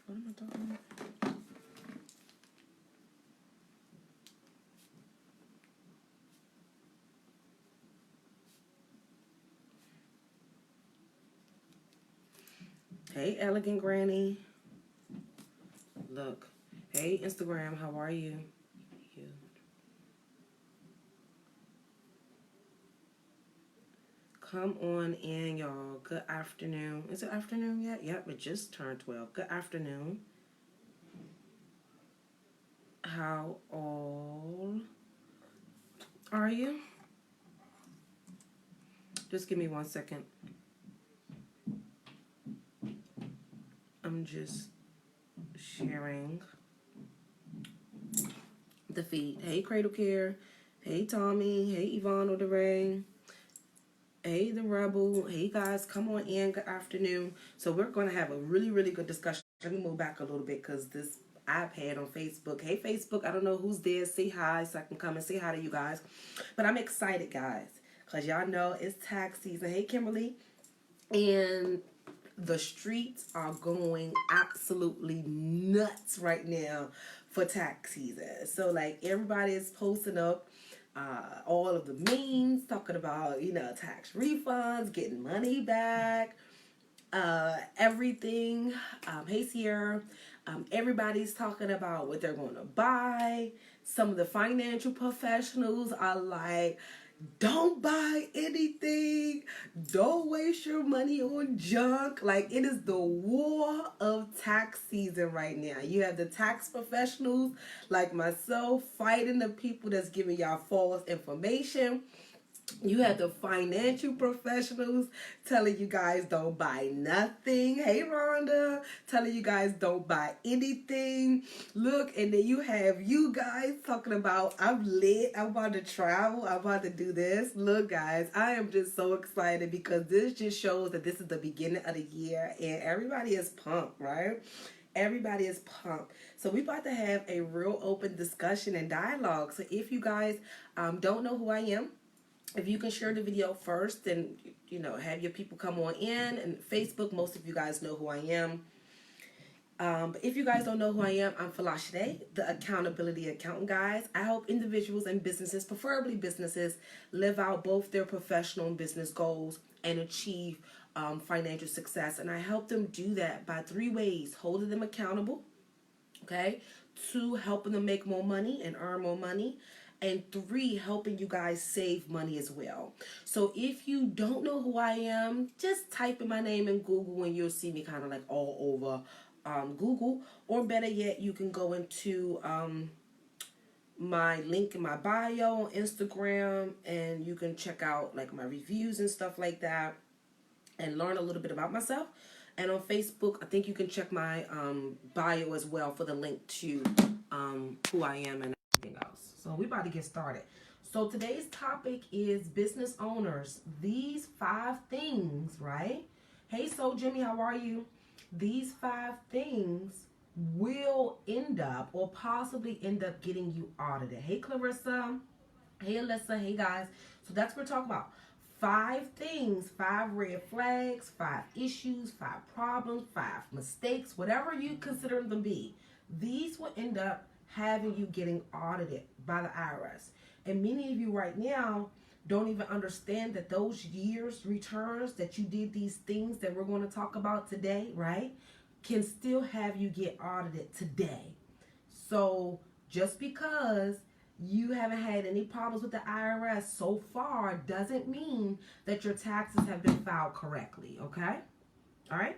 What am I talking about? Hey, Elegant Granny. Look. Hey, Instagram, how are you? You. Come on in, y'all. Good afternoon. Is it afternoon yet? Yep, it just turned 12. Good afternoon. How old are you? Just give me 1 second. I'm just sharing the feed. Hey, Cradle Care. Hey, Tommy. Hey, Yvonne O'Deray. Hey, The Rebel. Hey, guys. Come on in. Good afternoon. So we're going to have a really, really good discussion. Let me move back a little bit because this iPad on Facebook. Hey, Facebook. I don't know who's there. Say hi so I can come and say hi to you guys. But I'm excited, guys, because y'all know it's tax season. Hey, Kimberly. And the streets are going absolutely nuts right now for tax season. So, like, everybody is posting up all of the memes talking about, tax refunds, getting money back, everything. Hey, Sierra. Everybody's talking about what they're going to buy. Some of the financial professionals are like, don't buy anything. Don't waste your money on junk. Like, it is the war of tax season right now. You have the tax professionals like myself fighting the people that's giving y'all false information. You have the financial professionals telling you guys don't buy nothing. Hey, Rhonda, telling you guys don't buy anything. Look, and then you have you guys talking about, I'm lit, I'm about to travel, I'm about to do this. Look, guys, I am just so excited because this just shows that this is the beginning of the year and everybody is pumped, right? Everybody is pumped. So we're about to have a real open discussion and dialogue. So if you guys don't know who I am, if you can share the video first and, have your people come on in. And Facebook, most of you guys know who I am. But if you guys don't know who I am, I'm Folasade, the accountability accountant, guys. I help individuals and businesses, preferably businesses, live out both their professional and business goals and achieve financial success. And I help them do that by 3 ways: holding them accountable, okay? 2, helping them make more money and earn more money. And 3, helping you guys save money as well. So if you don't know who I am, just type in my name in Google and you'll see me kind of like all over Google. Or better yet, you can go into my link in my bio on Instagram and you can check out like my reviews and stuff like that and learn a little bit about myself. And on Facebook, I think you can check my bio as well for the link to who I am and everything else. So we're about to get started. So today's topic is business owners. These 5 things, right? Hey, So Jimmy, how are you? These 5 things will end up or possibly end up getting you audited. Hey, Clarissa. Hey, Alyssa. Hey, guys. So that's what we're talking about. 5 things, 5 red flags, 5 issues, 5 problems, 5 mistakes, whatever you consider them to be. These will end up having you getting audited by the IRS. And many of you right now don't even understand that those years returns that you did these things that we're going to talk about today, right, can still have you get audited today. So just because you haven't had any problems with the IRS so far doesn't mean that your taxes have been filed correctly, okay? All right?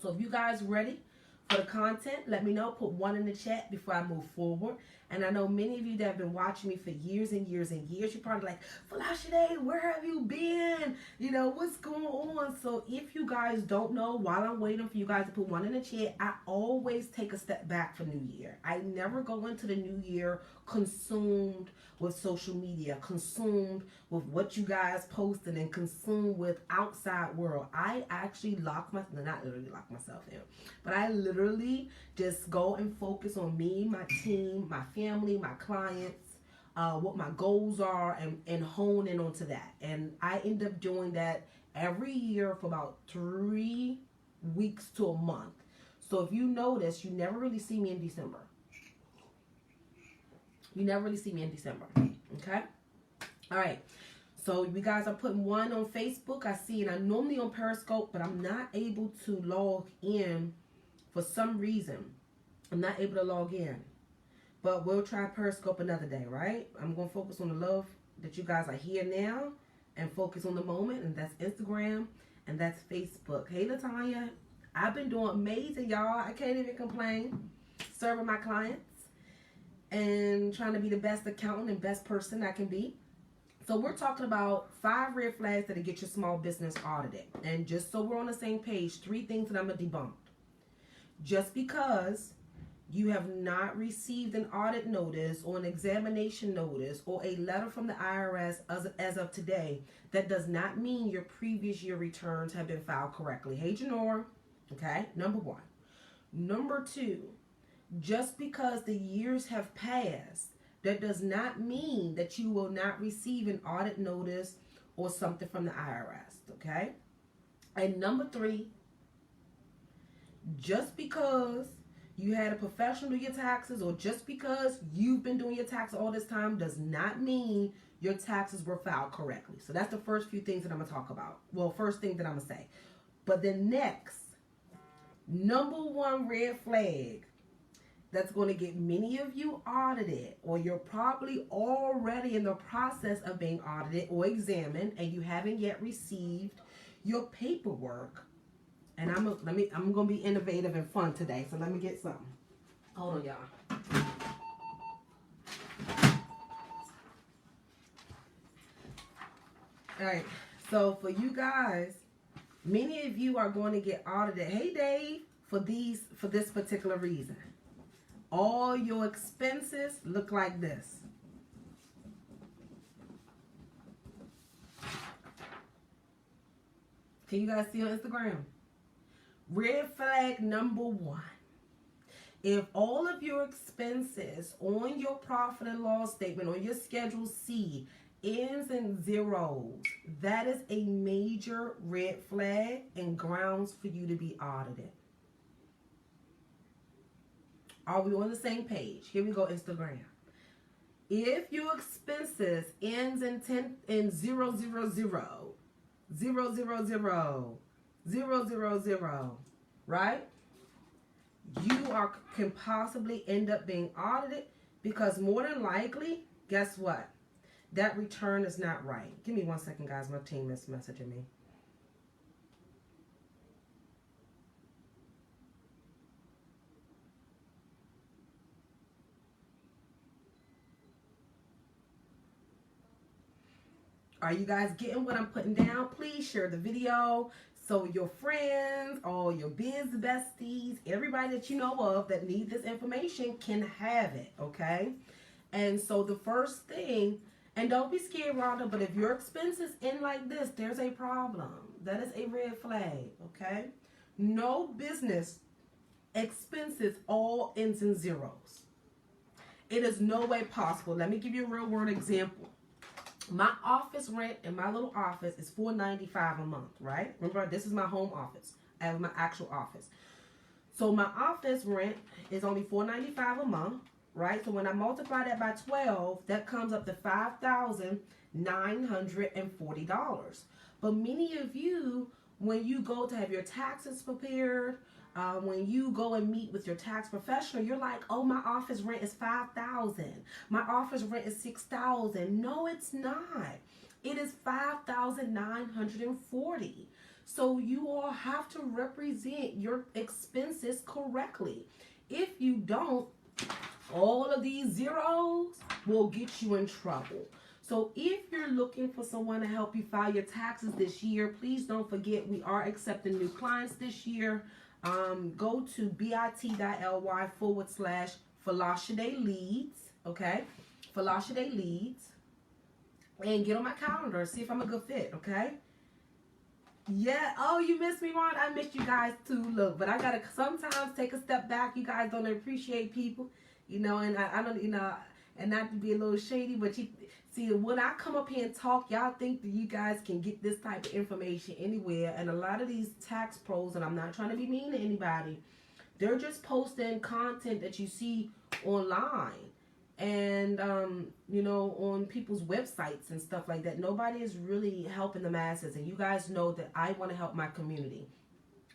So if you guys ready for the content, let me know. Put 1 in the chat before I move forward. And I know many of you that have been watching me for years and years and years, you're probably like, Folasade, where have you been? What's going on? So if you guys don't know, while I'm waiting for you guys to put 1 in the chat, I always take a step back for New Year. I never go into the New Year consumed with social media, consumed with what you guys posting, and consumed with outside world. I actually not literally lock myself in, but I literally just go and focus on me, my team, my family, my clients, what my goals are, and hone in onto that. And I end up doing that every year for about 3 weeks to a month. So if you notice, you never really see me in December. You never really see me in December. Okay? All right. So you guys are putting one on Facebook. I see it. I'm normally on Periscope, but I'm not able to log in for some reason. I'm not able to log in. But we'll try Periscope another day, right? I'm going to focus on the love that you guys are here now and focus on the moment. And that's Instagram and that's Facebook. Hey, Latanya. I've been doing amazing, y'all. I can't even complain. Serving my clients and trying to be the best accountant and best person I can be. So we're talking about 5 red flags that'll get your small business audited. And just so we're on the same page, 3 things that I'm going to debunk. Just because you have not received an audit notice or an examination notice or a letter from the IRS as of today, that does not mean your previous year returns have been filed correctly. Hey, Janora. Okay, number 1. Number 2, just because the years have passed, that does not mean that you will not receive an audit notice or something from the IRS, okay? And number 3, just because you had a professional do your taxes or just because you've been doing your taxes all this time does not mean your taxes were filed correctly. So that's the first few things that I'm going to talk about. Well, first thing that I'm going to say. But then next, number 1 red flag that's going to get many of you audited, or you're probably already in the process of being audited or examined and you haven't yet received your paperwork. And I'm going to be innovative and fun today, so let me get something. Hold on, y'all. All right, so for you guys, many of you are going to get audited. Hey, Dave, for this particular reason. All your expenses look like this. Can you guys see on Instagram? Red flag number 1. If all of your expenses on your profit and loss statement, on your Schedule C, ends in zeros, that is a major red flag and grounds for you to be audited. Are we on the same page? Here we go, Instagram. If your expenses ends in 000, 000, right? You can possibly end up being audited because more than likely, guess what? That return is not right. Give me 1 second, guys. My team is messaging me. Are you guys getting what I'm putting down? Please share the video so your friends, all your biz besties, everybody that you know of that need this information can have it, okay? And so the first thing, and don't be scared, Rhonda, but if your expenses end like this, there's a problem. That is a red flag, okay? No business expenses all ends in zeros. It is no way possible. Let me give you a real world example. My office rent in my little office is $4.95 a month, right? Remember, this is my home office. I have my actual office. So my office rent is only $4.95 a month, right? So when I multiply that by 12, that comes up to $5,940. But many of you, when you go to have your taxes prepared, when you go and meet with your tax professional, you're like, oh, my office rent is $5,000. My office rent is $6,000. No, it's not. It is $5,940. So you all have to represent your expenses correctly. If you don't, all of these zeros will get you in trouble. So if you're looking for someone to help you file your taxes this year, please don't forget we are accepting new clients this year. Go to bit.ly/Folasade Leads, okay? Folasade Leads, and get on my calendar, see if I'm a good fit, okay? Yeah, oh, you missed me, Ron. I missed you guys too. Look, but I gotta sometimes take a step back. You guys don't appreciate people, you know, and I don't, you know, and not to be a little shady, but you see, when I come up here and talk, y'all think that you guys can get this type of information anywhere. And a lot of these tax pros, and I'm not trying to be mean to anybody, They're just posting content that you see online and on people's websites and stuff like that. Nobody is really helping the masses, and you guys know that I want to help my community,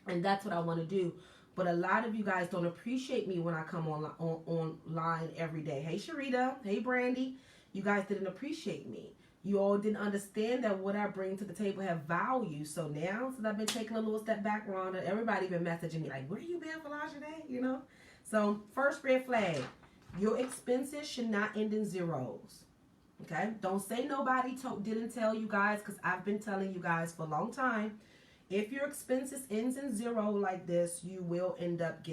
and that's what I want to do. But a lot of you guys don't appreciate me when I come online every day. Hey Sharita, hey Brandy, you guys didn't appreciate me. You all didn't understand that what I bring to the table have value. So now, since I've been taking a little step back, Rhonda, everybody been messaging me like, where you been, Folasade? So first red flag, your expenses should not end in zeros. Okay? Don't say nobody didn't tell you guys, because I've been telling you guys for a long time. If your expenses ends in zero like this, you will end up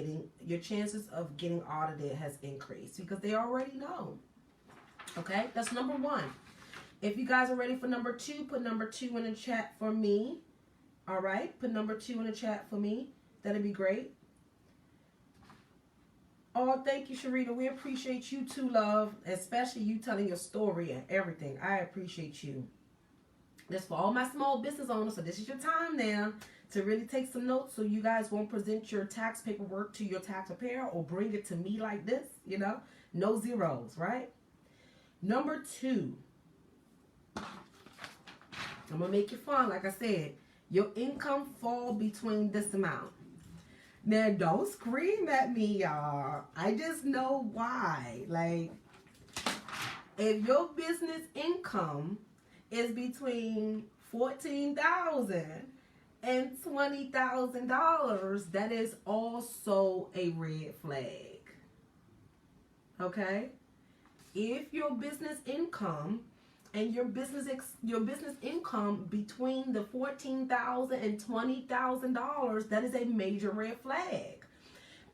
your chances of getting audited has increased because they already know. Okay? That's number one. If you guys are ready for number two, put number two in the chat for me. All right? Put number two in the chat for me. That'd be great. Oh, thank you, Sharita. We appreciate you too, love. Especially you telling your story and everything. I appreciate you. This for all my small business owners. So this is your time now to really take some notes so you guys won't present your tax paperwork to your tax preparer or bring it to me like this, No zeros, right? Number two. I'm going to make it fun. Like I said, your income fall between this amount. Now, don't scream at me, y'all. I just know why. Like, if your business income is between $14,000 and $20,000, that is also a red flag. Okay? If your business income and your business income between the $14,000 and $20,000, that is a major red flag.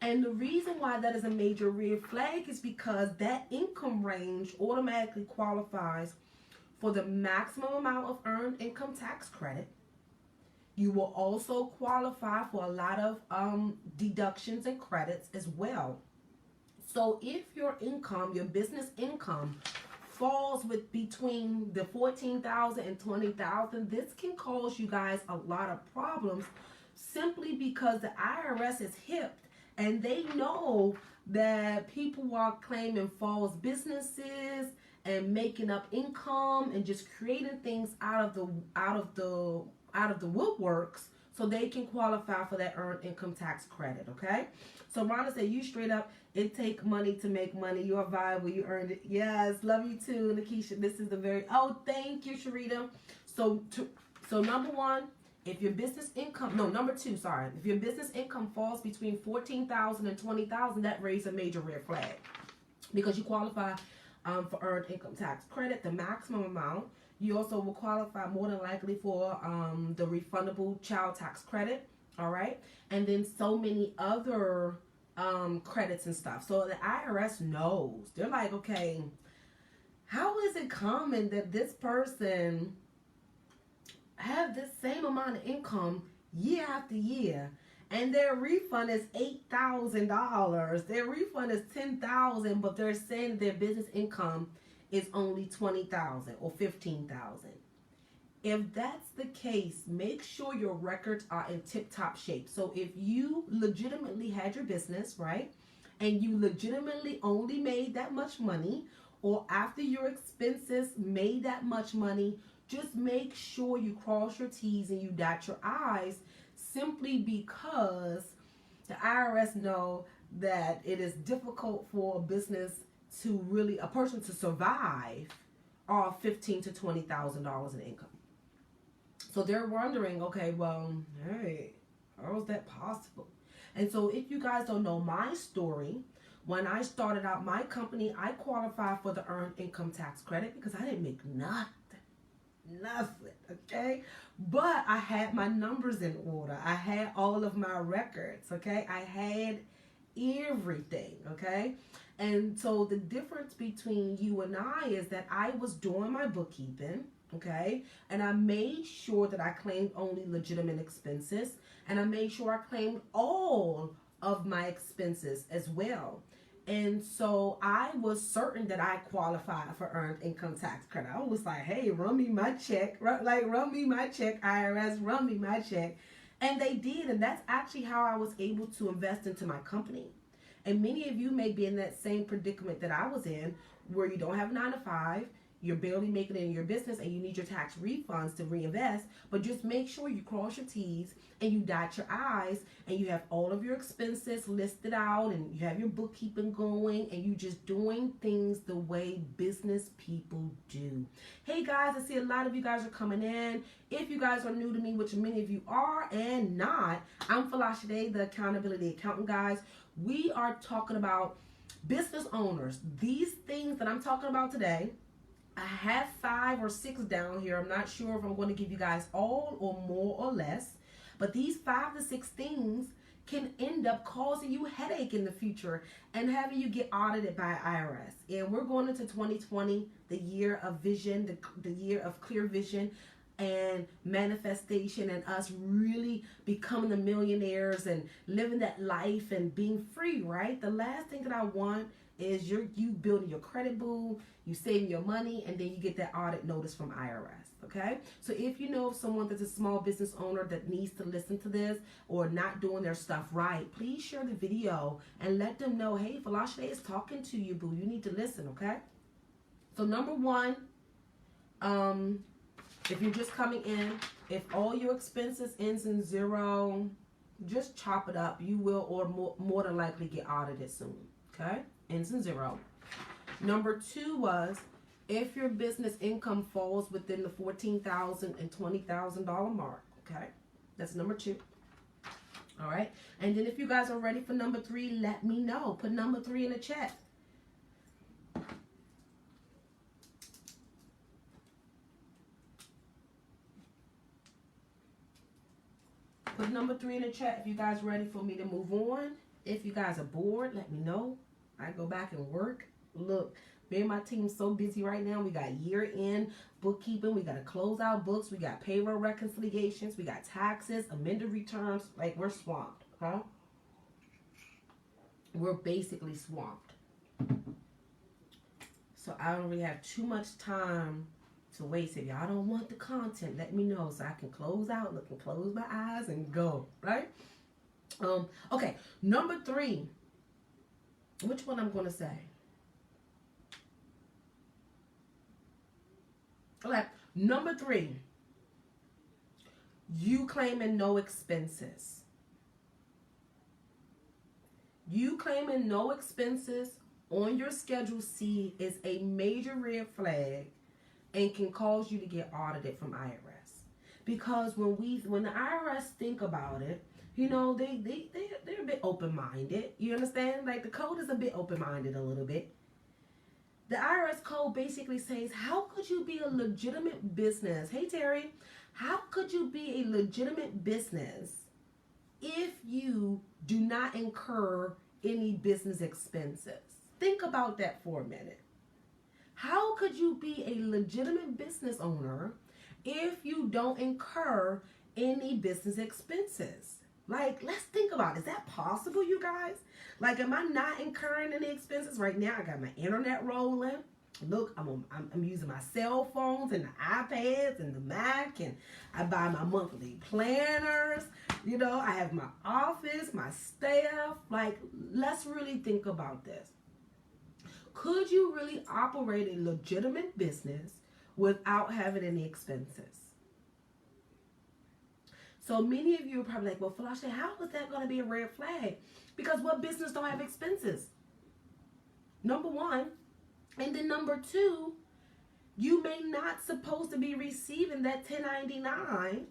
And the reason why that is a major red flag is because that income range automatically qualifies for the maximum amount of earned income tax credit. You will also qualify for a lot of deductions and credits as well. So if your business income falls between the $14,000 and $20,000, this can cause you guys a lot of problems simply because the IRS is hip and they know that people are claiming false businesses and making up income and just creating things out of the woodworks so they can qualify for that earned income tax credit. Okay, so Rhonda said, you straight up, it take money to make money. You are viable, you earned it. Yes, love you too, Nikisha. This is thank you, Sharita. So number one, if your business income, number two, sorry. If your business income falls between $14,000 and $20,000, that raises a major red flag because you qualify for earned income tax credit, the maximum amount. You also will qualify more than likely for the refundable child tax credit, all right? And then so many other credits and stuff. So the IRS knows. They're like, okay, how is it common that this person have this same amount of income year after year and their refund is $8,000, their refund is $10,000, but they're saying their business income is only $20,000 or $15,000? If that's the case, make sure your records are in tip-top shape. So if you legitimately had your business, right, and you legitimately only made that much money, or after your expenses made that much money, just make sure you cross your T's and you dot your I's, simply because the IRS know that it is difficult for a person to survive off $15,000 to $20,000 in income. So they're wondering, okay, well, hey, how is that possible? And so if you guys don't know my story, when I started out my company, I qualified for the earned income tax credit because I didn't make nothing, okay? But I had my numbers in order. I had all of my records, okay? I had everything, okay? And so the difference between you and I is that I was doing my bookkeeping, okay? And I made sure that I claimed only legitimate expenses, and I made sure I claimed all of my expenses as well. And so I was certain that I qualified for earned income tax credit. I was like, hey, run me my check, run me my check, IRS, run me my check. And they did, and that's actually how I was able to invest into my company. And many of you may be in that same predicament that I was in, where you don't have a 9 to 5, you're barely making it in your business, and you need your tax refunds to reinvest. But just make sure you cross your T's and you dot your I's, and you have all of your expenses listed out, and you have your bookkeeping going, and you just doing things the way business people do. Hey guys, I see a lot of you guys are coming in. If you guys are new to me, which many of you are and not, I'm Folasade, the accountability accountant, guys. We are talking about business owners. These things that I'm talking about today, I have 5 or 6 down here. I'm not sure if I'm going to give you guys all or more or less, but these 5 to 6 things can end up causing you headache in the future and having you get audited by IRS. And we're going into 2020, the year of vision, the year of clear vision and manifestation, and us really becoming the millionaires and living that life and being free, right? The last thing that I want is you building your credit bull, you saving your money, and then you get that audit notice from IRS, okay? So if you know of someone that's a small business owner that needs to listen to this or not doing their stuff right, please share the video and let them know, hey, Folasade is talking to you, boo. You need to listen, okay? So number 1, if you're just coming in, if all your expenses ends in 0, just chop it up. You will or more than likely get audited soon, okay? Ends in 0. Number 2 was if your business income falls within the $14,000 and $20,000 mark, okay? That's number 2. All right? And then if you guys are ready for number 3, let me know. Put number 3 in the chat. Put number 3 in the chat if you guys ready for me to move on. If you guys are bored, let me know. I go back and work. Look, me and my team so busy right now. We got year-end bookkeeping. We got to close out books. We got payroll reconciliations. We got taxes, amended returns. Like, we're swamped, okay? We're basically swamped. So I don't really have too much time to waste. If y'all don't want the content, let me know so I can close out, look and close my eyes and go, right? Okay, number 3. Which one I'm going to say? Okay, number 3. You claiming no expenses. You claiming no expenses on your Schedule C is a major red flag and can cause you to get audited from IRS. Because when the IRS think about it, you know, they're a bit open-minded. You understand? Like, the code is a bit open-minded a little bit. The IRS code basically says, how could you be a legitimate business? Hey, Terry, how could you be a legitimate business if you do not incur any business expenses? Think about that for a minute. How could you be a legitimate business owner if you don't incur any business expenses? Like, let's think about it. Is that possible, you guys? Like, am I not incurring any expenses? Right now, I got my internet rolling. Look, I'm using my cell phones and the iPads and the Mac, and I buy my monthly planners. You know, I have my office, my staff. Like, let's really think about this. Could you really operate a legitimate business without having any expenses? So many of you are probably like, well, Folasade, how is that going to be a red flag? Because what business don't have expenses? Number 1. And then number 2, you may not supposed to be receiving that 1099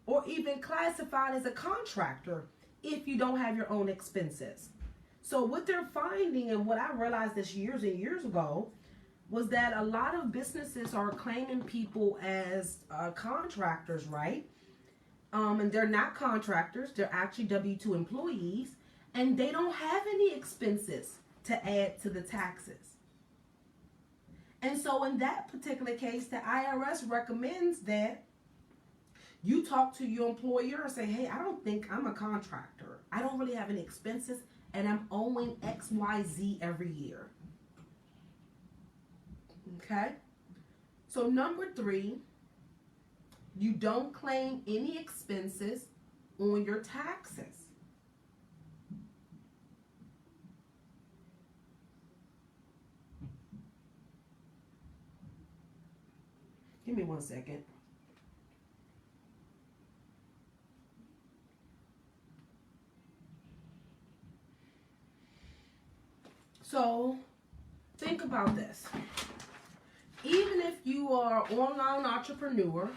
or even classified as a contractor if you don't have your own expenses. So what they're finding, and what I realized this years and years ago, was that a lot of businesses are claiming people as contractors, right? And they're not contractors. They're actually W-2 employees, and they don't have any expenses to add to the taxes. And so in that particular case, the IRS recommends that you talk to your employer and say, hey, I don't think I'm a contractor. I don't really have any expenses, and I'm owing X, Y, Z every year. Okay? So number 3, you don't claim any expenses on your taxes. Give me 1 second. So think about this. Even if you are an online entrepreneur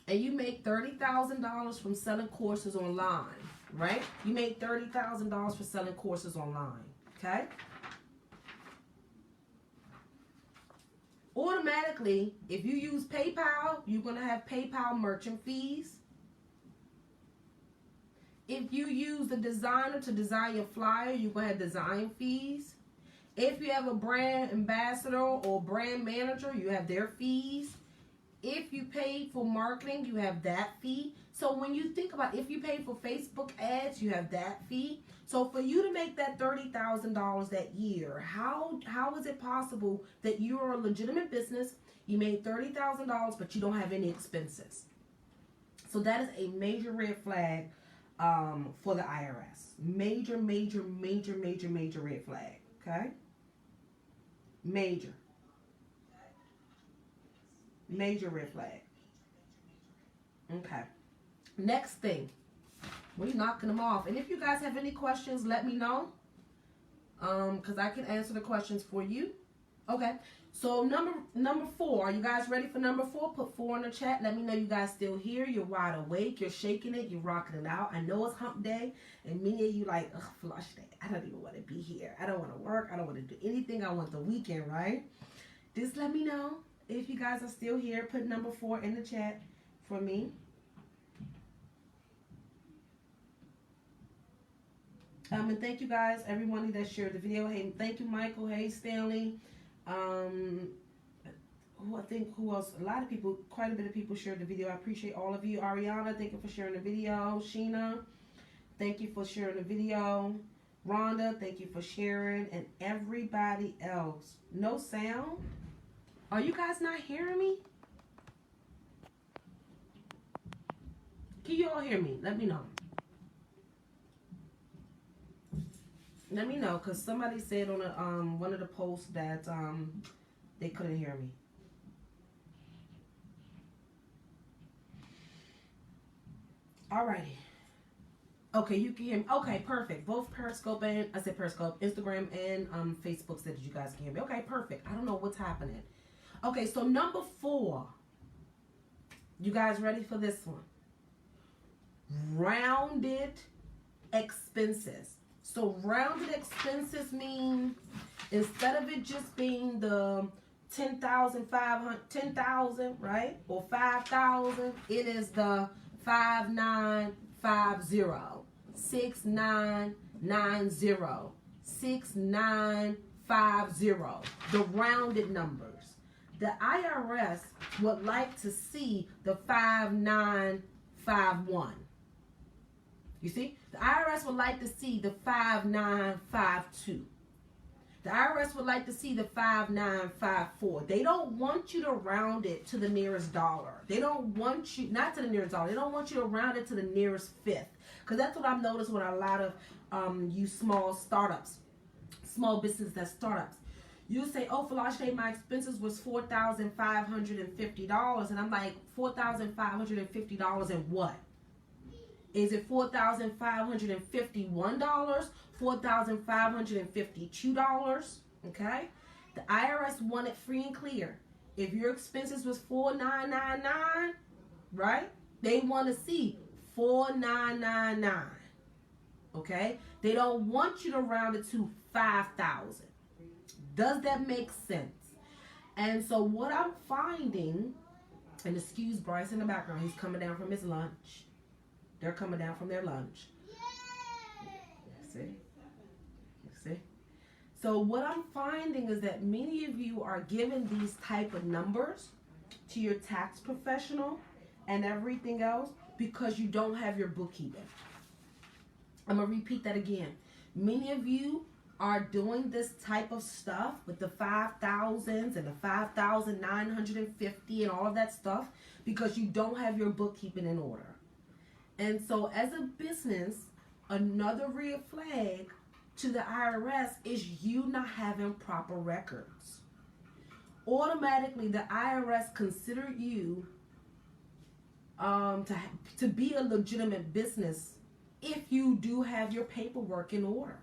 and you make $30,000 from selling courses online, right? You make $30,000 for selling courses online, okay? Automatically, if you use PayPal, you're going to have PayPal merchant fees. If you use the designer to design your flyer, you're going to have design fees. If you have a brand ambassador or brand manager, you have their fees. If you pay for marketing, you have that fee. So when you think about if you pay for Facebook ads, you have that fee. So for you to make that $30,000 that year, how is it possible that you're a legitimate business, you made $30,000, but you don't have any expenses? So that is a major red flag for the IRS. Major, major, major, major, major red flag. Okay? Major. Major red flag. Okay. Next thing. We're knocking them off. And if you guys have any questions, let me know. Because I can answer the questions for you. Okay. So number 4. Are you guys ready for number 4? Put 4 in the chat. Let me know you guys still here. You're wide awake. You're shaking it. You're rocking it out. I know it's hump day. And many of you like, ugh, flush day. I don't even want to be here. I don't want to work. I don't want to do anything. I want the weekend, right? Just let me know if you guys are still here. Put number 4 in the chat for me. And thank you guys, everyone that shared the video. Hey, thank you, Michael. Hey, Stanley. Who else? A lot of people, quite a bit of people shared the video. I appreciate all of you. Ariana, thank you for sharing the video. Sheena, thank you for sharing the video. Rhonda, thank you for sharing. And everybody else. No sound? Are you guys not hearing me? Can you all hear me? Let me know. Let me know, because somebody said on one of the posts that they couldn't hear me. Alrighty. Okay, you can hear me. Okay, perfect. Both Periscope and, I said Periscope, Instagram and Facebook said that you guys can hear me. Okay, perfect. I don't know what's happening. Okay, so number 4. You guys ready for this one? Rounded expenses. So rounded expenses mean instead of it just being the 10,000, right? Or 5,000, it is the 5950, 6990, 6950. The rounded numbers. The IRS would like to see the 5951. You see? The IRS would like to see the 5952. The IRS would like to see the 5954. They don't want you to round it to the nearest dollar. They don't want you, not to the nearest dollar, they don't want you to round it to the nearest fifth. Because that's what I've noticed with a lot of you small startups, small business that startups. You say, oh, Folasade, my expenses was $4,550. And I'm like, $4,550 and what? Is it $4,551? $4,552? Okay? The IRS want it free and clear. If your expenses was $4,999, right? They want to see $4,999. Okay? They don't want you to round it to $5,000. Does that make sense? And so what I'm finding, and excuse Bryce in the background, he's coming down from his lunch. They're coming down from their lunch. See? So what I'm finding is that many of you are giving these type of numbers to your tax professional and everything else because you don't have your bookkeeping. I'm going to repeat that again. Many of you are doing this type of stuff with the 5,000s and the 5,950 and all of that stuff because you don't have your bookkeeping in order. And so as a business, another red flag to the IRS is you not having proper records. Automatically, the IRS consider you to be a legitimate business if you do have your paperwork in order.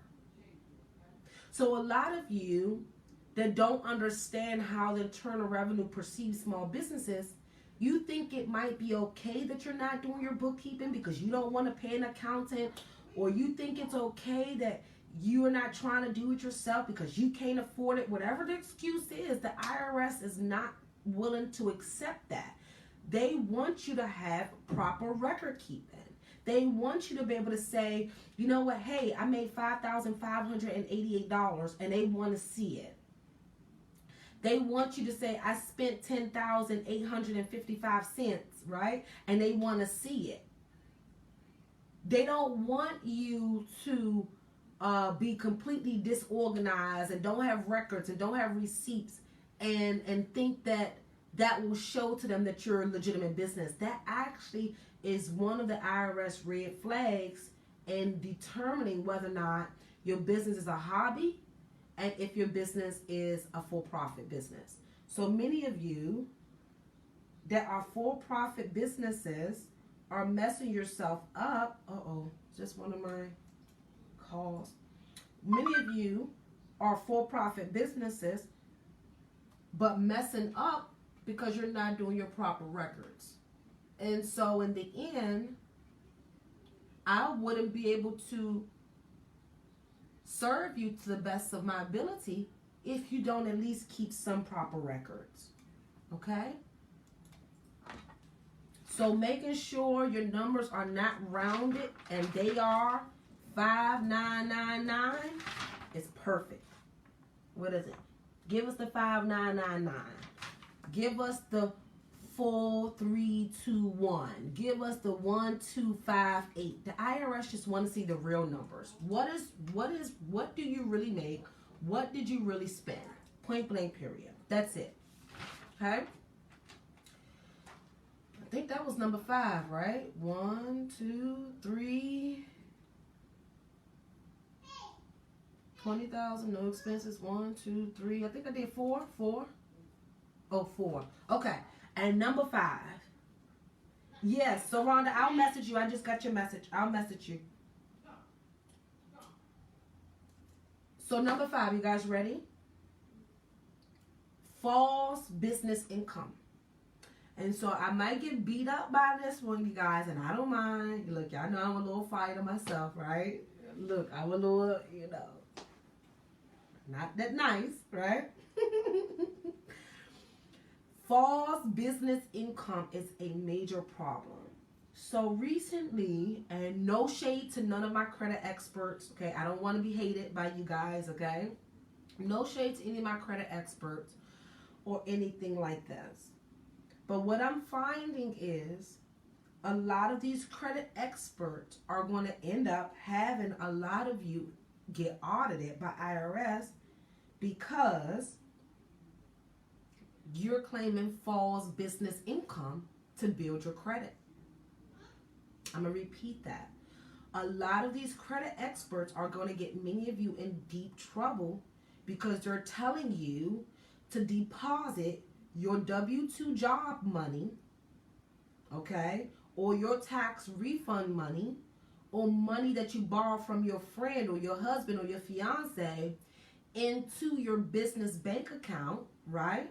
So a lot of you that don't understand how the Internal Revenue perceives small businesses, you think it might be okay that you're not doing your bookkeeping because you don't want to pay an accountant, or you think it's okay that you are not trying to do it yourself because you can't afford it. Whatever the excuse is, the IRS is not willing to accept that. They want you to have proper record keeping. They want you to be able to say, you know what, hey, I made $5,588, and they want to see it. They want you to say, I spent $10,855, right? And they want to see it. They don't want you to be completely disorganized and don't have records and don't have receipts and think that will show to them that you're a legitimate business. That actually is one of the IRS red flags in determining whether or not your business is a hobby and if your business is a for-profit business. So many of you that are for-profit businesses are messing yourself up. Just one of my calls. Many of you are for-profit businesses but messing up because you're not doing your proper records. And so in the end, I wouldn't be able to serve you to the best of my ability if you don't at least keep some proper records. Okay? So making sure your numbers are not rounded and they are 5999 is perfect. What is it? Give us the 5999. Give us the 4321. Give us the 1258. The IRS just want to see the real numbers. What do you really make? What did you really spend? Point blank period. That's it. Okay? I think that was number 5, right? 1, 2, 3. 20,000, no expenses. 1, 2, 3. I think I did 4. 4. Oh, 4. Okay. And number 5. Yes. So Rhonda, I'll message you. I just got your message. I'll message you. So number 5, you guys ready? False business income. And so I might get beat up by this one, you guys, and I don't mind. Look, y'all know I'm a little fighter myself, right? Look, I'm a little, not that nice, right? False business income is a major problem. So recently, and no shade to none of my credit experts, okay? I don't want to be hated by you guys, okay? No shade to any of my credit experts or anything like this. But what I'm finding is a lot of these credit experts are going to end up having a lot of you get audited by IRS because you're claiming false business income to build your credit. I'm going to repeat that. A lot of these credit experts are going to get many of you in deep trouble because they're telling you to deposit your W-2 job money, okay, or your tax refund money, or money that you borrow from your friend or your husband or your fiance into your business bank account, right?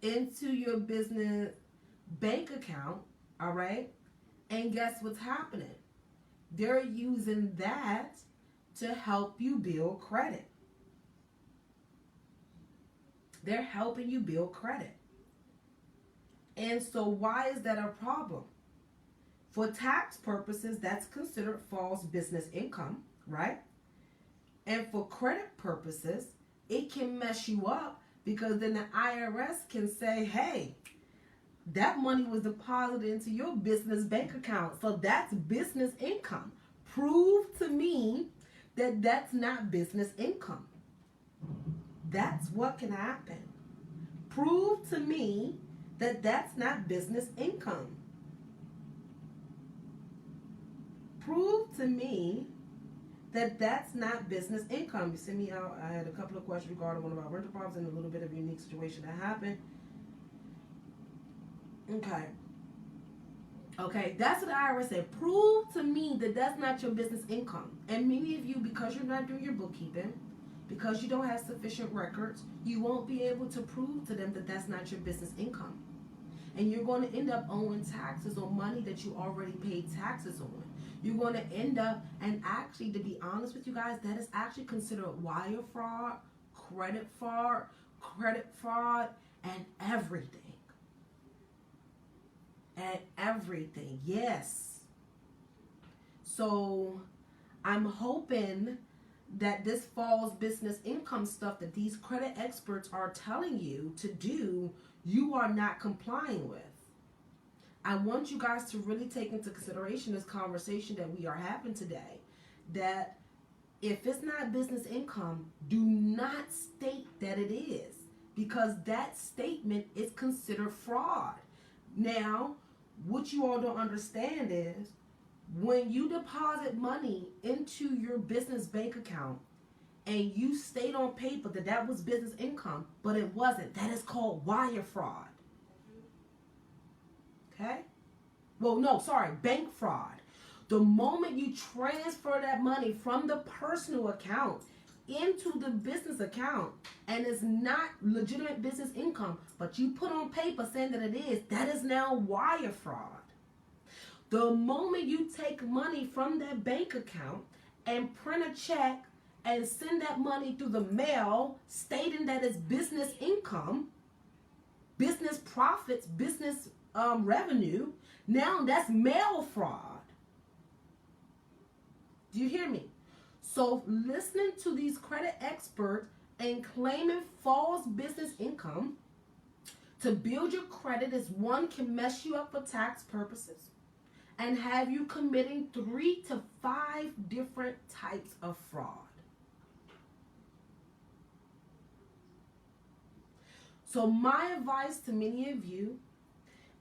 Into your business bank account, all right? And guess what's happening? They're using that to help you build credit. They're helping you build credit. And so why is that a problem? For tax purposes, that's considered false business income, right? And for credit purposes, it can mess you up because then the IRS can say, hey, that money was deposited into your business bank account. So that's business income. Prove to me that that's not business income. That's what can happen. Prove to me that that's not business income. prove to me that that's not business income. You sent me out. I had a couple of questions regarding one of our rental properties and a little bit of a unique situation that happened. Okay, that's what the IRS said. Prove to me that that's not your business income. And many of you, because you're not doing your bookkeeping, because you don't have sufficient records, you won't be able to prove to them that that's not your business income. And you're going to end up owing taxes on money that you already paid taxes on. You're going to end up, and actually, to be honest with you guys, that is actually considered wire fraud, credit fraud, and everything. And everything, yes. So I'm hoping that this false business income stuff that these credit experts are telling you to do, you are not complying with. I want you guys to really take into consideration this conversation that we are having today, that if it's not business income, do not state that it is, because that statement is considered fraud. Now, what you all don't understand is when you deposit money into your business bank account and you state on paper that that was business income, but it wasn't, that is called wire fraud. Okay? Well, no, sorry, bank fraud. The moment you transfer that money from the personal account into the business account and it's not legitimate business income, but you put on paper saying that it is, that is now wire fraud. The moment you take money from that bank account and print a check and send that money through the mail stating that it's business income, business profits, business revenue, now that's mail fraud. Do you hear me? So listening to these credit experts and claiming false business income to build your credit is one, can mess you up for tax purposes and have you committing 3 to 5 different types of fraud. So my advice to many of you,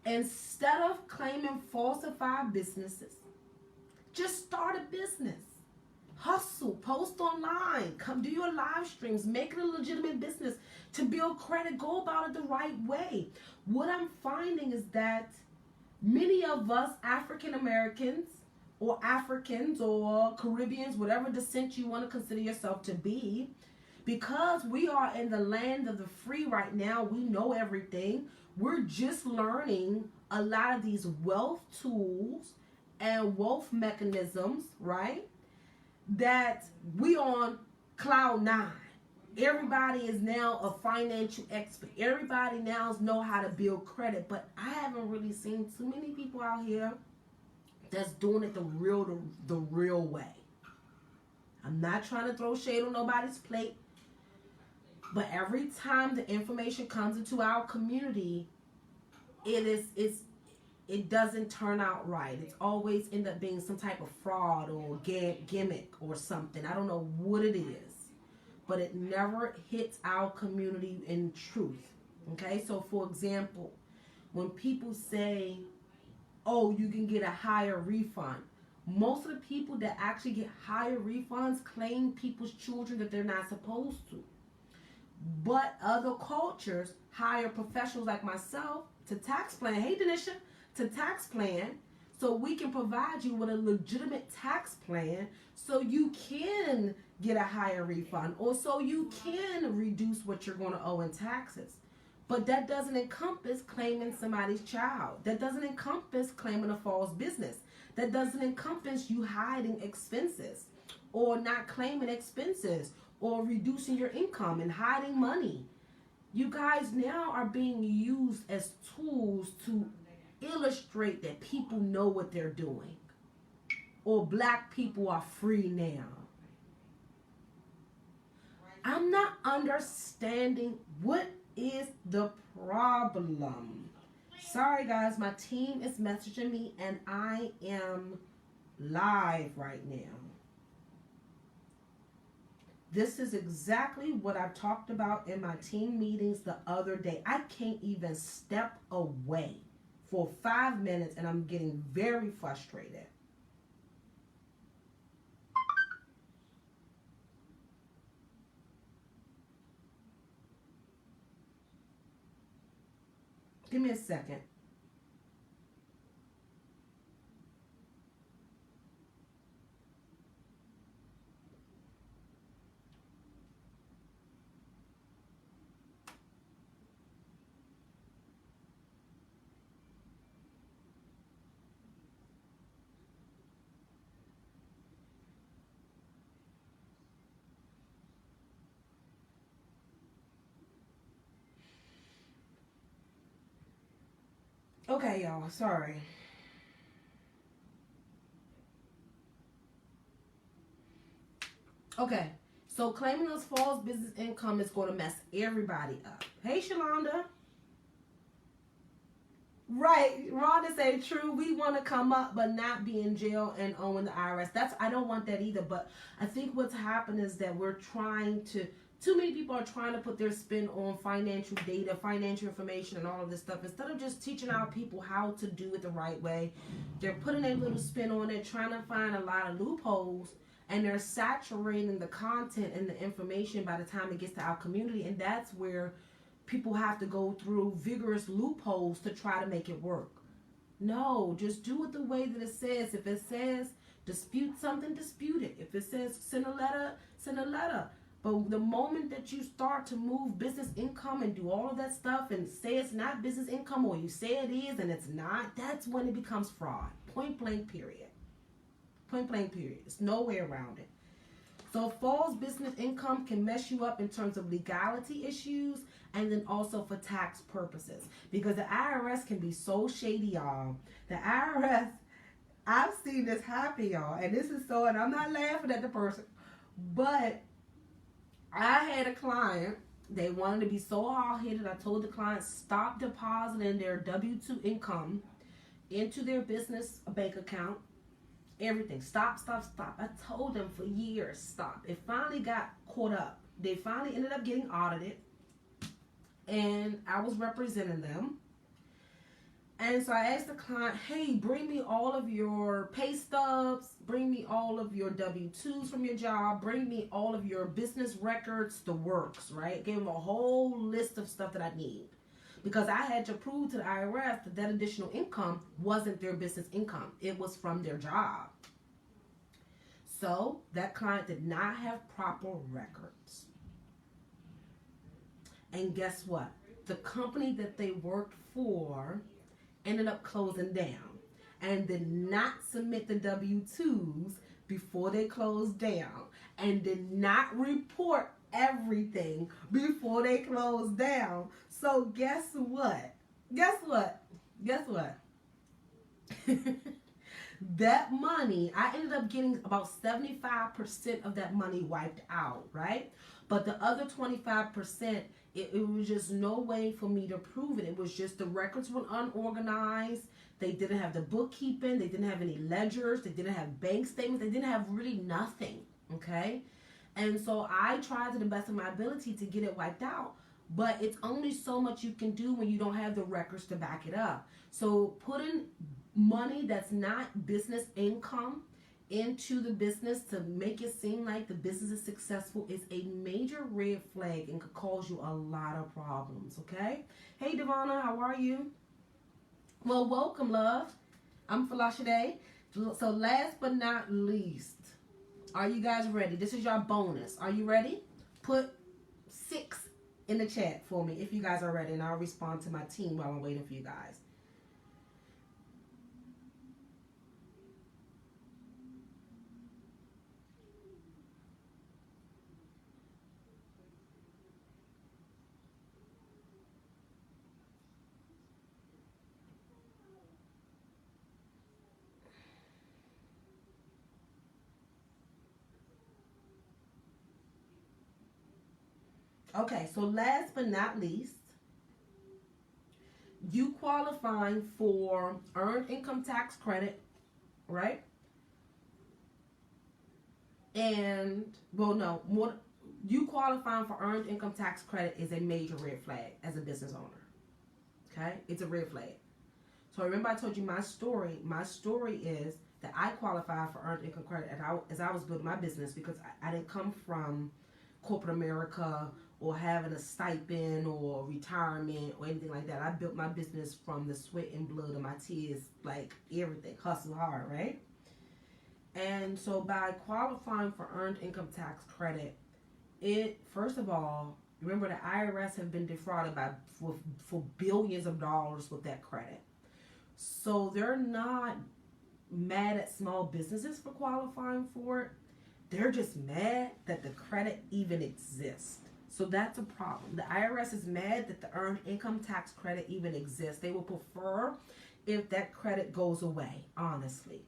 instead of claiming falsified businesses, just start a business. Hustle, post online, come do your live streams, make it a legitimate business to build credit. Go about it the right way. What I'm finding is that many of us African Americans or Africans or Caribbeans, whatever descent you want to consider yourself to be, because we are in the land of the free right now, we know everything. We're just learning a lot of these wealth tools and wealth mechanisms, right? That we on cloud 9. Everybody is now a financial expert. Everybody now knows how to build credit, but I haven't really seen too many people out here that's doing it the real way. I'm not trying to throw shade on nobody's plate, but every time the information comes into our community, it doesn't turn out right. It's always end up being some type of fraud or gimmick or something. I don't know what it is, but it never hits our community in truth. Okay, so for example, when people say, oh, you can get a higher refund, most of the people that actually get higher refunds claim people's children that they're not supposed to. But other cultures hire professionals like myself to tax plan. Hey, Denisha. To tax plan, so we can provide you with a legitimate tax plan so you can get a higher refund or so you can reduce what you're going to owe in taxes. But that doesn't encompass claiming somebody's child. That doesn't encompass claiming a false business. That doesn't encompass you hiding expenses or not claiming expenses or reducing your income and hiding money. You guys now are being used as tools to illustrate that people know what they're doing, or black people are free now. I'm not understanding what is the problem. Sorry guys, my team is messaging me and I am live right now. This is exactly what I talked about in my team meetings the other day. I can't even step away for 5 minutes and I'm getting very frustrated. Give me a second. Okay, y'all. Sorry. Okay. So claiming those false business income is going to mess everybody up. Hey, Shalonda. Right. Rhonda say true. We want to come up but not be in jail and owing the IRS. I don't want that either. But I think what's happened is that too many people are trying to put their spin on financial data, financial information, and all of this stuff. Instead of just teaching our people how to do it the right way, they're putting a little spin on it, trying to find a lot of loopholes, and they're saturating the content and the information by the time it gets to our community. And that's where people have to go through vigorous loopholes to try to make it work. No, just do it the way that it says. If it says dispute something, dispute it. If it says send a letter, send a letter. But the moment that you start to move business income and do all of that stuff and say it's not business income, or you say it is and it's not, that's when it becomes fraud. Point blank period. Point blank period. There's no way around it. So false business income can mess you up in terms of legality issues, and then also for tax purposes. Because the IRS can be so shady, y'all. The IRS, I've seen this happen, y'all. And and I'm not laughing at the person, but I had a client, they wanted to be so hard-headed. I told the client, stop depositing their W-2 income into their business bank account. Everything. Stop. I told them for years, stop. It finally got caught up. They finally ended up getting audited, and I was representing them. And so I asked the client, hey, bring me all of your pay stubs, bring me all of your W-2s from your job, bring me all of your business records, the works, right? Gave them a whole list of stuff that I need. Because I had to prove to the IRS that additional income wasn't their business income. It was from their job. So that client did not have proper records. And guess what? The company that they worked for ended up closing down and did not submit the W-2s before they closed down, and did not report everything before they closed down. So guess what? That money, I ended up getting about 75% of that money wiped out, right? But the other 25%, it was just no way for me to prove it. It was just the records were unorganized. They didn't have the bookkeeping. They didn't have any ledgers. They didn't have bank statements. They didn't have really nothing, okay? And so I tried to the best of my ability to get it wiped out. But it's only so much you can do when you don't have the records to back it up. So putting money that's not business income into the business to make it seem like the business is successful is a major red flag and could cause you a lot of problems, okay? Hey, Devonna, how are you? Well, welcome, love. I'm Folasade. So last but not least, are you guys ready? This is your bonus. Are you ready? Put 6 in the chat for me if you guys are ready, and I'll respond to my team while I'm waiting for you guys. Okay, so last but not least, you qualifying for earned income tax credit, right? And, well, no, more, you qualifying for earned income tax credit is a major red flag as a business owner, okay? It's a red flag. So remember I told you my story. My story is that I qualified for earned income credit as I was building my business, because I didn't come from corporate America or having a stipend or retirement or anything like that. I built my business from the sweat and blood of my tears, like everything, hustle hard, right? And so by qualifying for earned income tax credit, it, first of all, remember the IRS have been defrauded for billions of dollars with that credit. So they're not mad at small businesses for qualifying for it. They're just mad that the credit even exists. So that's a problem. The IRS is mad that the earned income tax credit even exists. They will prefer if that credit goes away, honestly.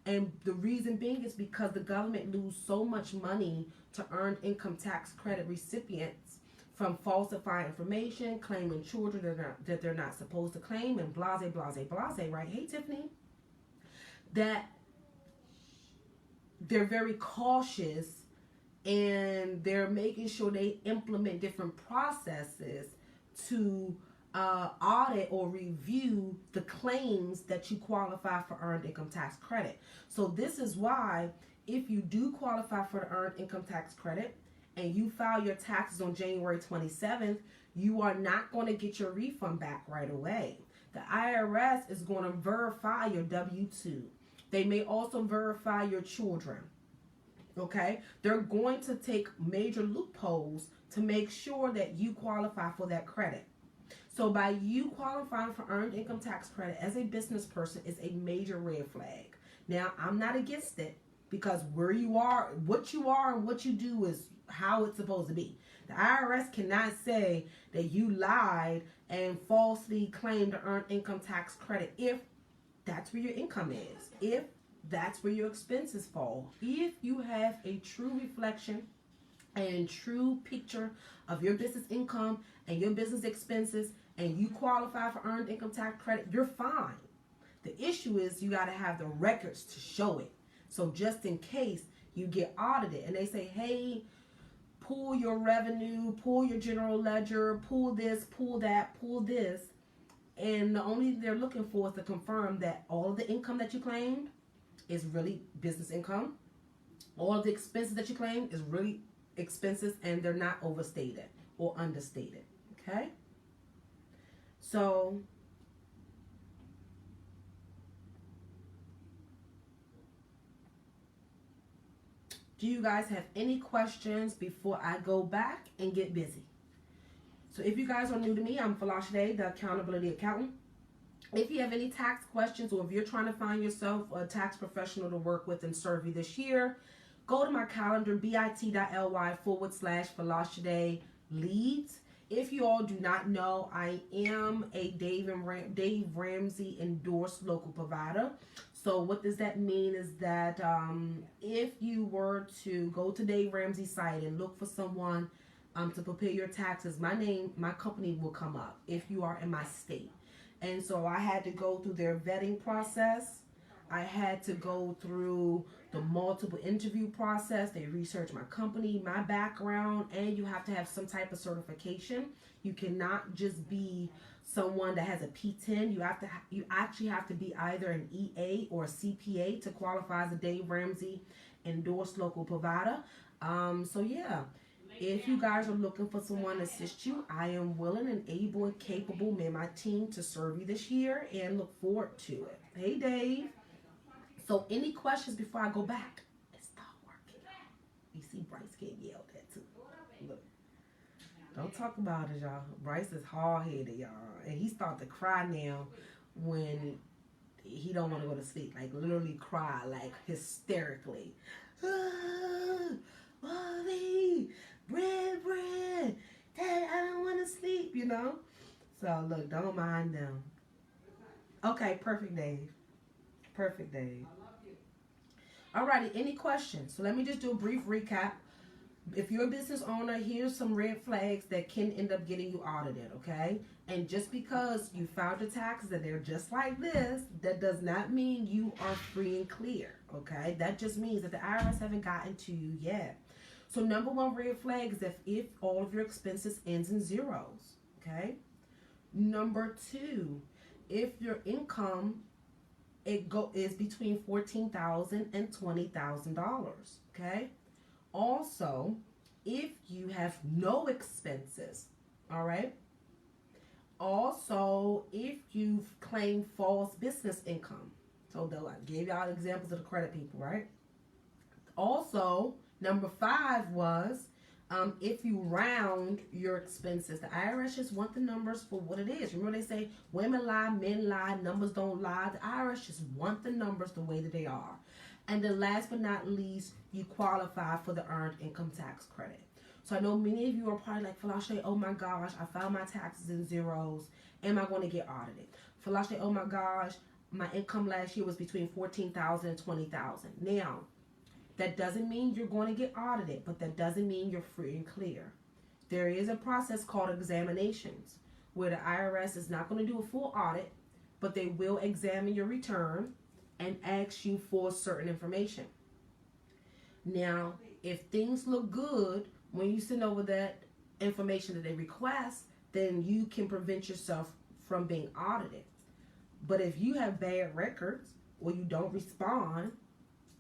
And the reason being is because the government lose so much money to earned income tax credit recipients from falsifying information, claiming children that they're not supposed to claim, and blase, right? Hey, Tiffany. That they're very cautious and they're making sure they implement different processes to audit or review the claims that you qualify for earned income tax credit. So this is why if you do qualify for the earned income tax credit and you file your taxes on January 27th, you are not going to get your refund back right away. The IRS is going to verify your W-2. They may also verify your children. Okay? They're going to take major loopholes to make sure that you qualify for that credit. So by you qualifying for earned income tax credit as a business person is a major red flag. Now, I'm not against it because where you are, and what you do is how it's supposed to be. The IRS cannot say that you lied and falsely claimed to earn income tax credit if that's where your income is, if that's where your expenses fall. If you have a true reflection and true picture of your business income and your business expenses and you qualify for earned income tax credit, you're fine. The issue is you got to have the records to show it. So just in case you get audited and they say, hey, pull your revenue, pull your general ledger, pull this, pull that, pull this. And the only thing they're looking for is to confirm that all of the income that you claimed is really business income. All of the expenses that you claim is really expenses and they're not overstated or understated. Okay? So do you guys have any questions before I go back and get busy? So if you guys are new to me, I'm Folasade, the accountability accountant. If you have any tax questions or if you're trying to find yourself a tax professional to work with and serve you this year, go to my calendar, bit.ly/Folasade leads. If you all do not know, I am a Dave Ramsey endorsed local provider. So what does that mean is that if you were to go to Dave Ramsey's site and look for someone to prepare your taxes, my company will come up if you are in my state. And so I had to go through their vetting process. I had to go through the multiple interview process. They researched my company, my background, and you have to have some type of certification. You cannot just be someone that has a P10. You actually have to be either an EA or a CPA to qualify as a Dave Ramsey endorsed local provider. So yeah. If you guys are looking for someone to assist you, I am willing and able and capable, me and my team, to serve you this year and look forward to it. Hey, Dave. So any questions before I go back? It's not working. You see Bryce getting yelled at too. Look. Don't talk about it, y'all. Bryce is hard-headed, y'all. And he started to cry now when he don't want to go to sleep. Like, literally cry, like, hysterically. Mommy, bread, Dad, I don't want to sleep, you know? So, look, don't mind them. Okay, perfect, Dave. Perfect, Dave. Alrighty, any questions? So let me just do a brief recap. If you're a business owner, here's some red flags that can end up getting you audited, okay? And just because you filed your taxes and they're just like this, that does not mean you are free and clear, okay? That just means that the IRS haven't gotten to you yet. So number one red flag is if all of your expenses ends in zeros, okay? Number two, if your income is between $14,000 and $20,000, okay? Also, if you have no expenses, all right? Also, if you've claimed false business income. So I gave y'all examples of the credit people, right? Also, number 5 was if you round your expenses. The IRS just want the numbers for what it is. Remember they say women lie, men lie, numbers don't lie. The IRS just want the numbers the way that they are. And then last but not least, you qualify for the earned income tax credit. So I know many of you are probably like, Folasade, oh my gosh, I filed my taxes in zeros. Am I going to get audited? Folasade, oh my gosh, my income last year was between $14,000 and $20,000. Now, that doesn't mean you're going to get audited, but that doesn't mean you're free and clear. There is a process called examinations where the IRS is not going to do a full audit, but they will examine your return and ask you for certain information. Now, if things look good when you send over that information that they request, then you can prevent yourself from being audited. But if you have bad records or you don't respond,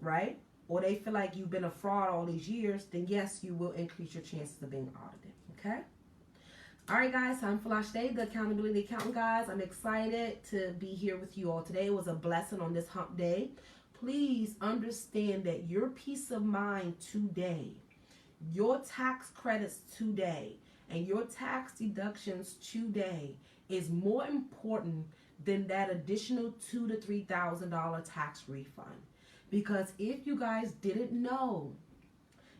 right, or they feel like you've been a fraud all these years, then yes, you will increase your chances of being audited, okay? All right, guys, I'm Folasade, the Accountability Accountant, guys. I'm excited to be here with you all today. It was a blessing on this hump day. Please understand that your peace of mind today, your tax credits today, and your tax deductions today is more important than that additional $2,000 to $3,000 tax refund. Because if you guys didn't know,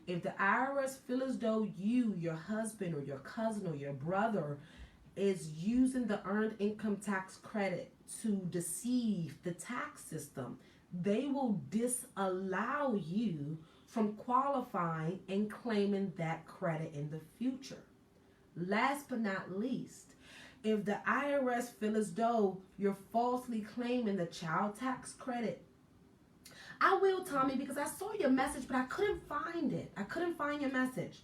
if the IRS feel as though you, your husband, or your cousin, or your brother is using the earned income tax credit to deceive the tax system, they will disallow you from qualifying and claiming that credit in the future. Last but not least, if the IRS feel as though you're falsely claiming the child tax credit, I will, Tommy, because I saw your message, but I couldn't find it. I couldn't find your message.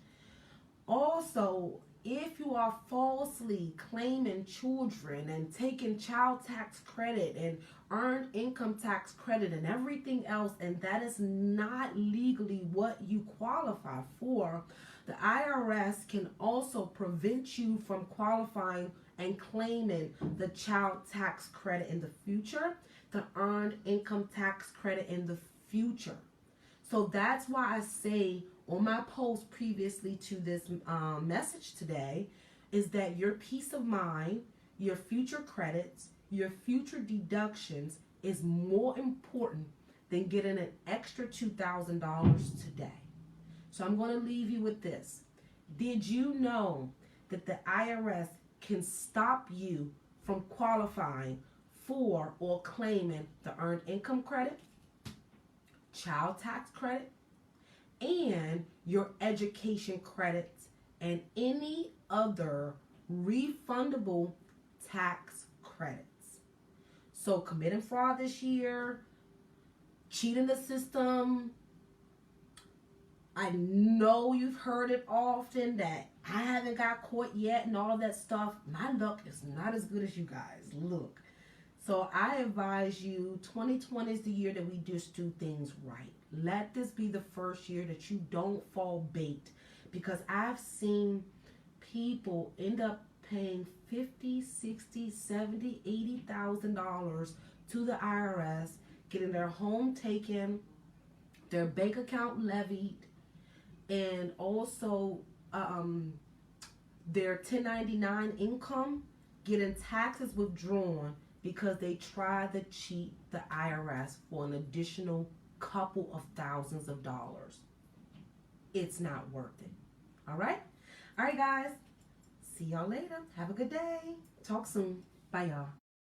Also, if you are falsely claiming children and taking child tax credit and earned income tax credit and everything else, and that is not legally what you qualify for, the IRS can also prevent you from qualifying and claiming the child tax credit in the future, the earned income tax credit in the future. So that's why I say on my post previously to this message today is that your peace of mind, your future credits, your future deductions is more important than getting an extra $2,000 today. So I'm going to leave you with this. Did you know that the IRS can stop you from qualifying for or claiming the earned income credit, child tax credit, and your education credits and any other refundable tax credits? So committing fraud this year, cheating the system, I know you've heard it often that I haven't got caught yet and all of that stuff. My luck is not as good as you guys. Look. So I advise you, 2020 is the year that we just do things right. Let this be the first year that you don't fall bait. Because I've seen people end up paying $50,000, $60,000, $70,000, $80,000 to the IRS, getting their home taken, their bank account levied, and also their 1099 income getting taxes withdrawn because they tried to cheat the IRS for an additional couple of thousands of dollars. It's not worth it. All right? All right, guys. See y'all later. Have a good day. Talk soon. Bye, y'all.